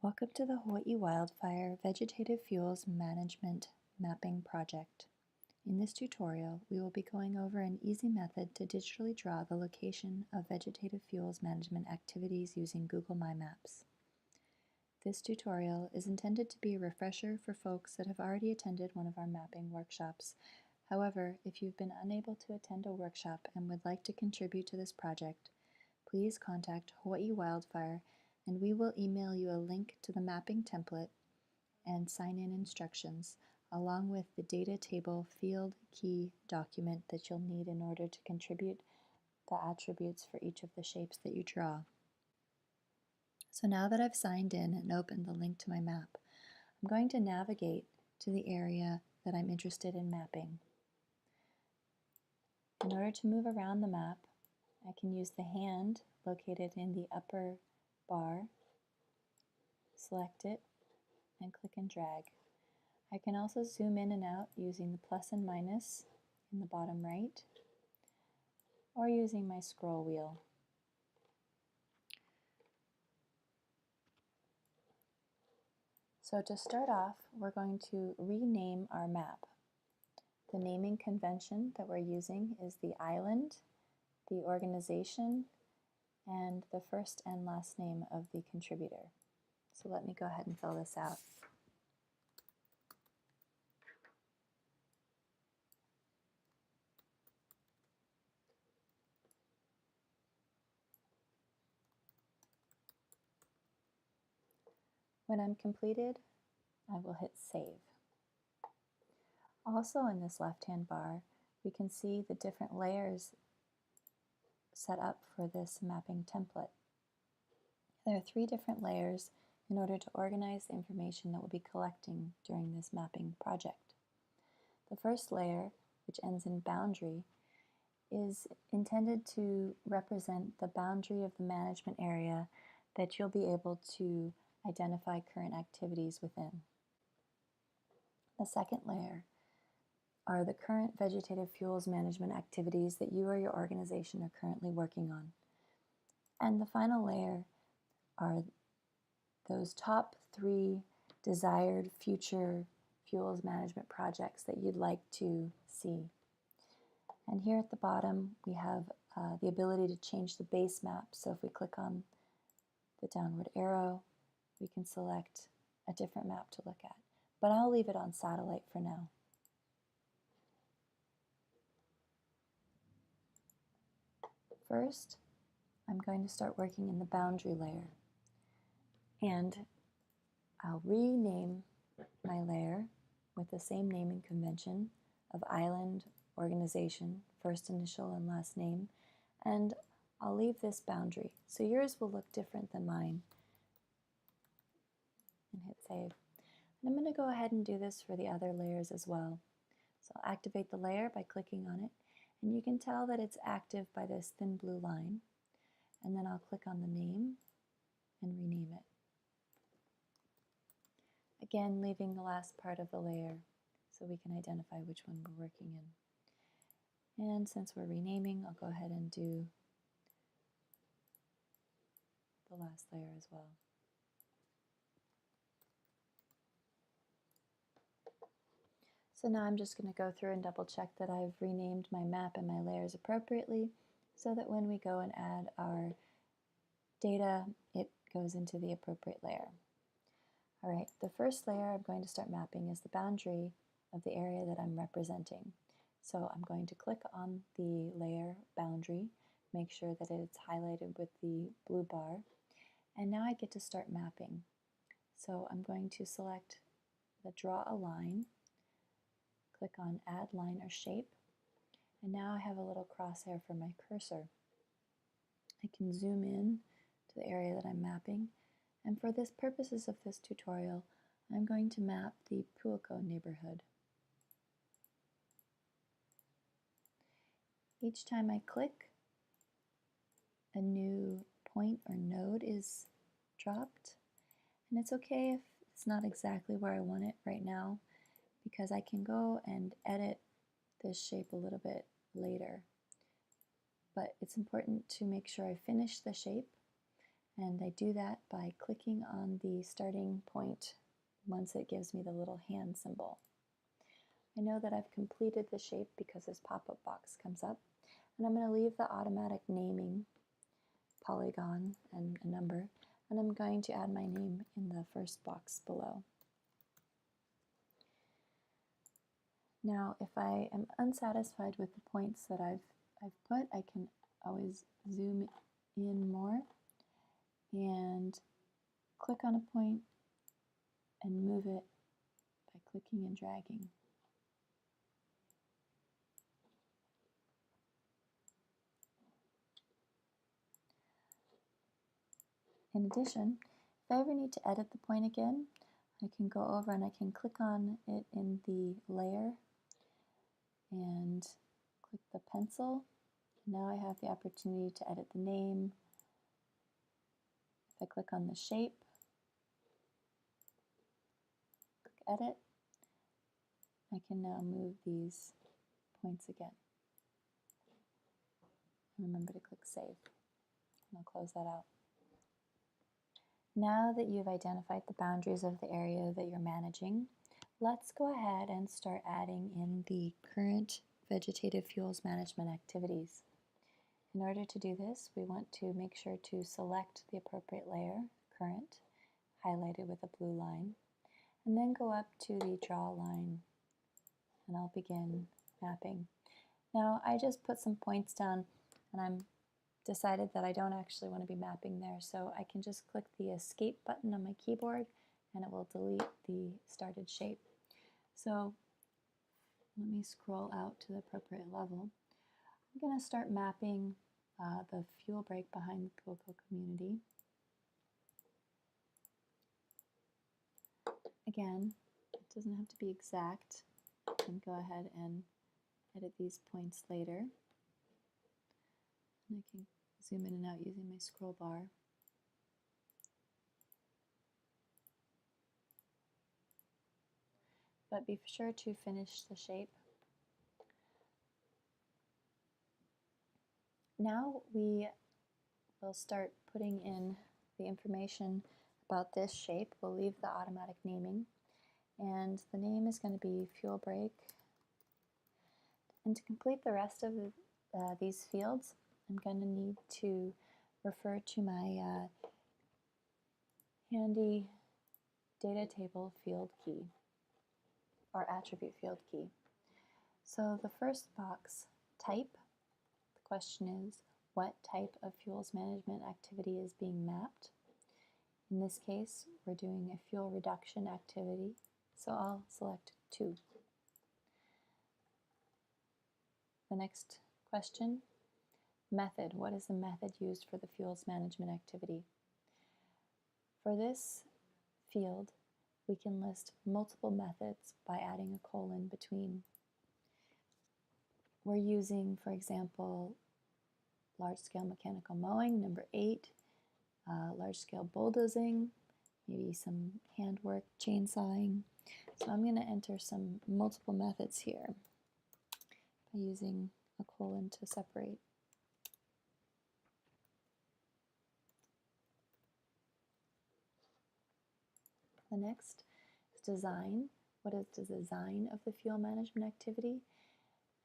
Welcome to the Hawaii Wildfire Vegetative Fuels Management Mapping Project. In this tutorial, we will be going over an easy method to digitally draw the location of vegetative fuels management activities using Google My Maps. This tutorial is intended to be a refresher for folks that have already attended one of our mapping workshops. However, if you've been unable to attend a workshop and would like to contribute to this project, please contact Hawaii Wildfire and we will email you a link to the mapping template and sign-in instructions, along with the data table field key document that you'll need in order to contribute the attributes for each of the shapes that you draw. So now that I've signed in and opened the link to my map, I'm going to navigate to the area that I'm interested in mapping. In order to move around the map, I can use the hand located in the upper bar, select it, and click and drag. I can also zoom in and out using the plus and minus in the bottom right, or using my scroll wheel. So to start off, we're going to rename our map. The naming convention that we're using is the island, the organization, and the first and last name of the contributor. So let me go ahead and fill this out. When I'm completed, I will hit save. Also in this left-hand bar, we can see the different layers set up for this mapping template. There are 3 different layers in order to organize the information that we'll be collecting during this mapping project. The first layer, which ends in boundary, is intended to represent the boundary of the management area that you'll be able to identify current activities within. The second layer are the current vegetative fuels management activities that you or your organization are currently working on. And the final layer are those top 3 desired future fuels management projects that you'd like to see. And here at the bottom, we have the ability to change the base map. So if we click on the downward arrow, we can select a different map to look at. But I'll leave it on satellite for now. First, I'm going to start working in the boundary layer. And I'll rename my layer with the same naming convention of island, organization, first initial and last name, and I'll leave this boundary. So yours will look different than mine. And hit save. And I'm going to go ahead and do this for the other layers as well. So I'll activate the layer by clicking on it, and you can tell that it's active by this thin blue line. And then I'll click on the name and rename it. Again, leaving the last part of the layer so we can identify which one we're working in. And since we're renaming, I'll go ahead and do the last layer as well. So now I'm just going to go through and double check that I've renamed my map and my layers appropriately so that when we go and add our data, it goes into the appropriate layer. All right, the first layer I'm going to start mapping is the boundary of the area that I'm representing. So I'm going to click on the layer boundary, make sure that it's highlighted with the blue bar, and now I get to start mapping. So I'm going to select the draw a line, click on add line or shape, and now I have a little crosshair for my cursor. I can zoom in to the area that I'm mapping, and for the purposes of this tutorial, I'm going to map the Puako neighborhood. Each time I click, a new point or node is dropped, and it's okay if it's not exactly where I want it right now, because I can go and edit this shape a little bit later. But it's important to make sure I finish the shape And I do that by clicking on the starting point once it gives me the little hand symbol. I know that I've completed the shape because this pop-up box comes up, and I'm going to leave the automatic naming polygon and a number, and I'm going to add my name in the first box below. Now, if I am unsatisfied with the points that I've put, I can always zoom in more and click on a point and move it by clicking and dragging. In addition, if I ever need to edit the point again, I can go over and I can click on it in the layer and click the pencil. Now I have the opportunity to edit the name. If I click on the shape, click edit, I can now move these points again. Remember to click save, and I'll close that out. Now that you've identified the boundaries of the area that you're managing, let's go ahead and start adding in the current vegetative fuels management activities. In order to do this, we want to make sure to select the appropriate layer, current, highlighted with a blue line, and then go up to the draw line, and I'll begin mapping. Now, I just put some points down, and I'm decided that I don't actually want to be mapping there, so I can just click the escape button on my keyboard and it will delete the started shape. So let me scroll out to the appropriate level. I'm going to start mapping the fuel break behind the Poco community. Again, it doesn't have to be exact. I can go ahead and edit these points later. And I can zoom in and out using my scroll bar. But be sure to finish the shape. Now we will start putting in the information about this shape. We'll leave the automatic naming, and the name is going to be fuel break. And to complete the rest of these fields, I'm going to need to refer to my handy data table field key, or attribute field key. So the first box, type, the question is, what type of fuels management activity is being mapped? In this case, we're doing a fuel reduction activity, so I'll select 2. The next question, method. What is the method used for the fuels management activity? For this field, we can list multiple methods by adding a colon between. We're using, for example, large-scale mechanical mowing, number 8, large-scale bulldozing, maybe some handwork, chainsawing. So I'm going to enter some multiple methods here by using a colon to separate. The next is design. What is the design of the fuel management activity?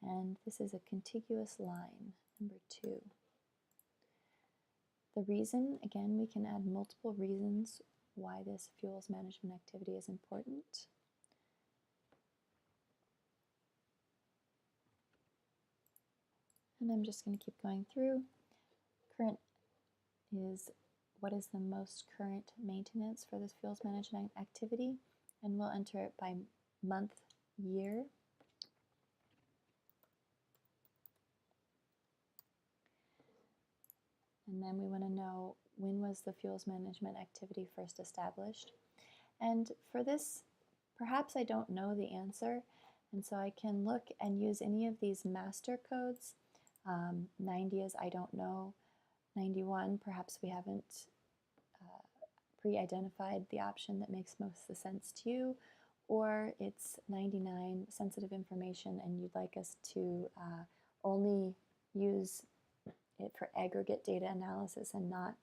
And this is a contiguous line, number 2. The reason, again, we can add multiple reasons why this fuels management activity is important. And I'm just going to keep going through. Current is what is the most current maintenance for this fuels management activity, and we'll enter it by month, year. And then we want to know, when was the fuels management activity first established? And for this, perhaps I don't know the answer, and so I can look and use any of these master codes. 90 is I don't know. 91, perhaps we haven't pre-identified the option that makes most of sense to you, or it's 99, sensitive information, and you'd like us to only use it for aggregate data analysis and not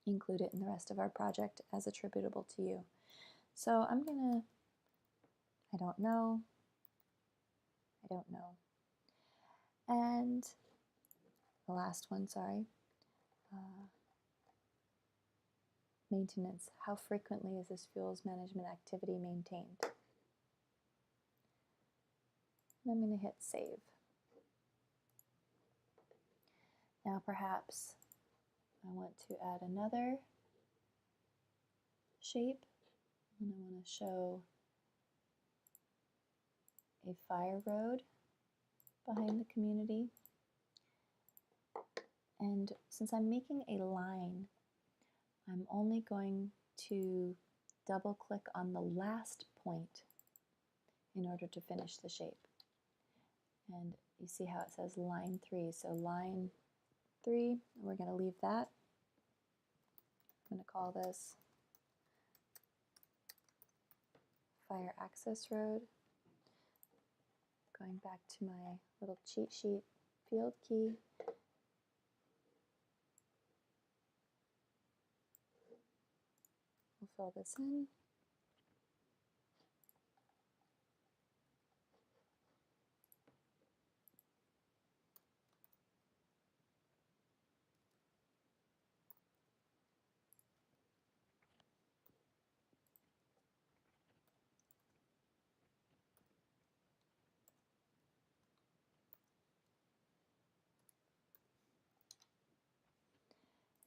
include it in the rest of our project as attributable to you. So I'm gonna, I don't know, and the last one, sorry, maintenance. How frequently is this fuels management activity maintained? And I'm going to hit save. Now perhaps I want to add another shape, and I want to show a fire road behind the community. And since I'm making a line, I'm only going to double click on the last point in order to finish the shape. And you see how it says line 3. So line 3, we're going to leave that. I'm going to call this fire access road. Going back to my little cheat sheet field key. We'll fill this in.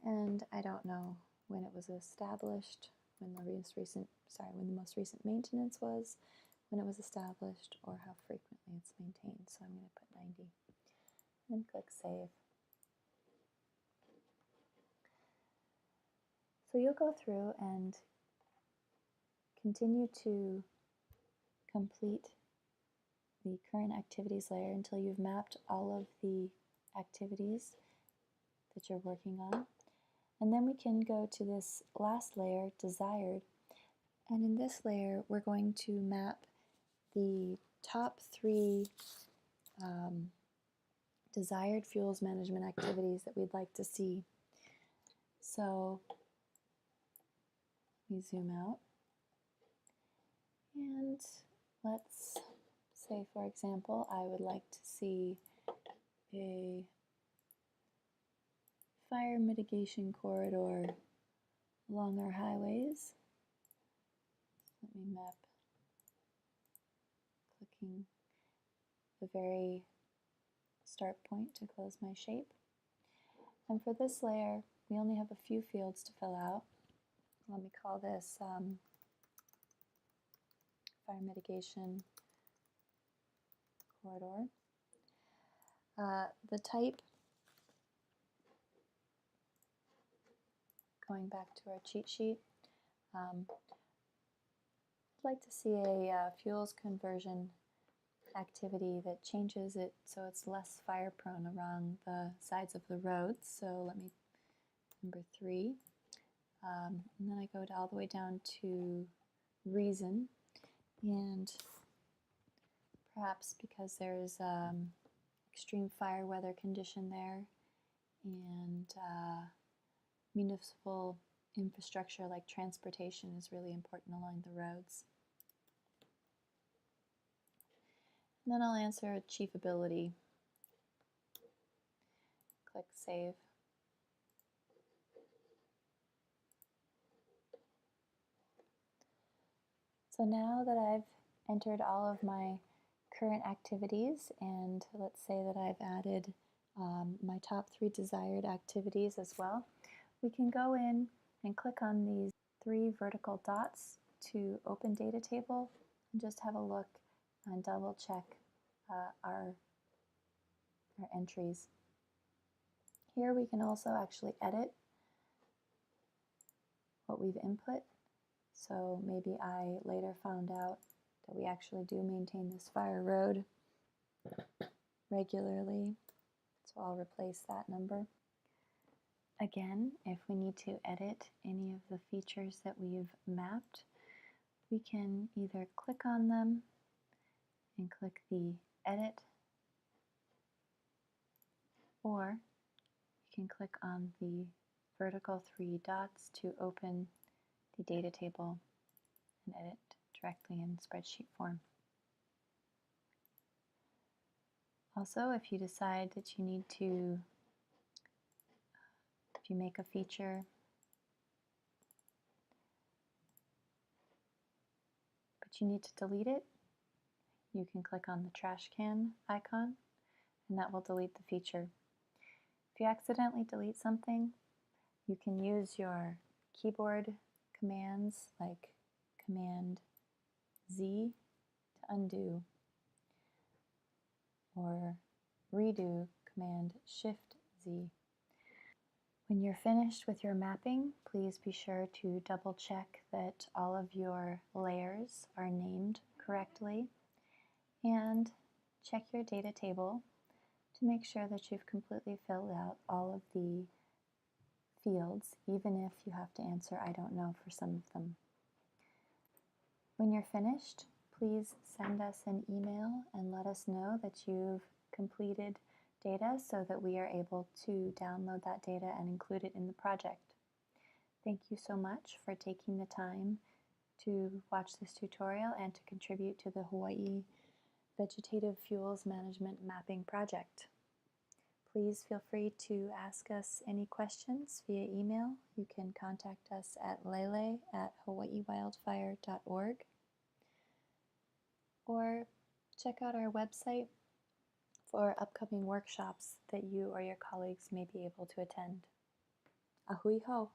And I don't know when it was established, when the most recent maintenance was, when it was established, or how frequently it's maintained. So I'm going to put 90 and click save. So you'll go through and continue to complete the current activities layer until you've mapped all of the activities that you're working on. And then we can go to this last layer, desired. And in this layer, we're going to map the top 3 desired fuels management activities that we'd like to see. So let me zoom out. And let's say, for example, I would like to see a fire mitigation corridor along our highways. Let me map, clicking the very start point to close my shape. And for this layer, we only have a few fields to fill out. Let me call this fire mitigation corridor. The type, going back to our cheat sheet, I'd like to see a fuels conversion activity that changes it so it's less fire prone along the sides of the roads. So let me, number 3. And then I go all the way down to reason, and perhaps because there's extreme fire weather condition there and municipal infrastructure like transportation is really important along the roads. And then I'll answer achievability. Click save. So now that I've entered all of my current activities, and let's say that I've added my top 3 desired activities as well, we can go in and click on these 3 vertical dots to open data table and just have a look and double check our entries. Here we can also actually edit what we've input. So maybe I later found out that we actually do maintain this fire road regularly, so I'll replace that number. Again, if we need to edit any of the features that we've mapped, we can either click on them and click the edit, or you can click on the vertical 3 dots to open the data table and edit directly in spreadsheet form. Also, if you decide that you need to, if you make a feature but you need to delete it, you can click on the trash can icon and that will delete the feature. If you accidentally delete something, you can use your keyboard commands like Command Z to undo, or redo Command Shift Z. When you're finished with your mapping, please be sure to double check that all of your layers are named correctly, and check your data table to make sure that you've completely filled out all of the fields, even if you have to answer I don't know for some of them. When you're finished, please send us an email and let us know that you've completed data so that we are able to download that data and include it in the project. Thank you so much for taking the time to watch this tutorial and to contribute to the Hawaii Vegetative Fuels Management Mapping Project. Please feel free to ask us any questions via email. You can contact us at lele@hawaiiwildfire.org or check out our website for upcoming workshops that you or your colleagues may be able to attend. Ahui ho!